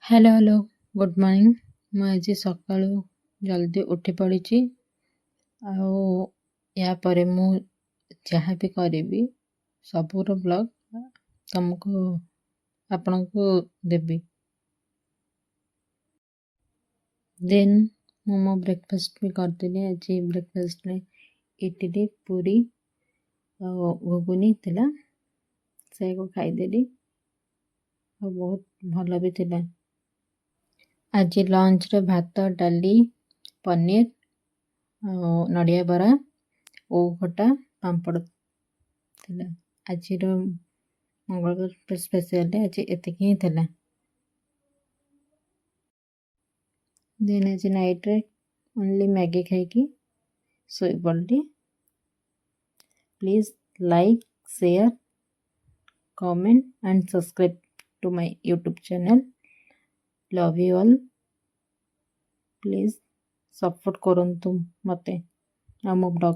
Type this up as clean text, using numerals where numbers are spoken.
Hello hello good morning. ମୁଁ ଆଜି ସକାଳୁ ଜଲ୍ଦି ଉଠି ପଡ଼ିଛି। ଆଉ ୟା ପରେ ମୁଁ ଯାହା ବି କରିବି ସବୁର ବ୍ଲଗ୍ ଆପଣଙ୍କୁ ଦେବି। ଦେନ୍ ମୁଁ ମୋ ବ୍ରେକଫାଷ୍ଟ ବି କରିଦେଲି। ଆଜି ବ୍ରେକଫାଷ୍ଟରେ ଇଟିଲି ପୁରୀ ଆଉ ଘୁଗୁନି ଥିଲା, ସେଇଆକୁ ଖାଇଦେଲି ଆଉ ବହୁତ ଭଲ ବି ଥିଲା। ଆଜି ଲଞ୍ଚରେ ଭାତ, ଡାଲି, ପନିର ଆଉ ନଡ଼ିଆ ବରା, ଓଉ ଖଟା, ପାମ୍ପଡ଼ ଥିଲା। ଆଜିର ମଙ୍ଗଳବାର ସ୍ପେଶିଆଲରେ ଆଜି ଏତିକି ହିଁ ଥିଲା। ଦେନ୍ ଆଜି ନାଇଟ୍ରେ ଓନ୍ଲି ମ୍ୟାଗି ଖାଇକି ଶୋଇପଡ଼ିଲି। Please like, share, comment and subscribe to my YouTube channel. Love you all. Please support କରନ୍ତୁ ମୋତେ ଆଉ ମୋ ବ୍ଲଗ୍।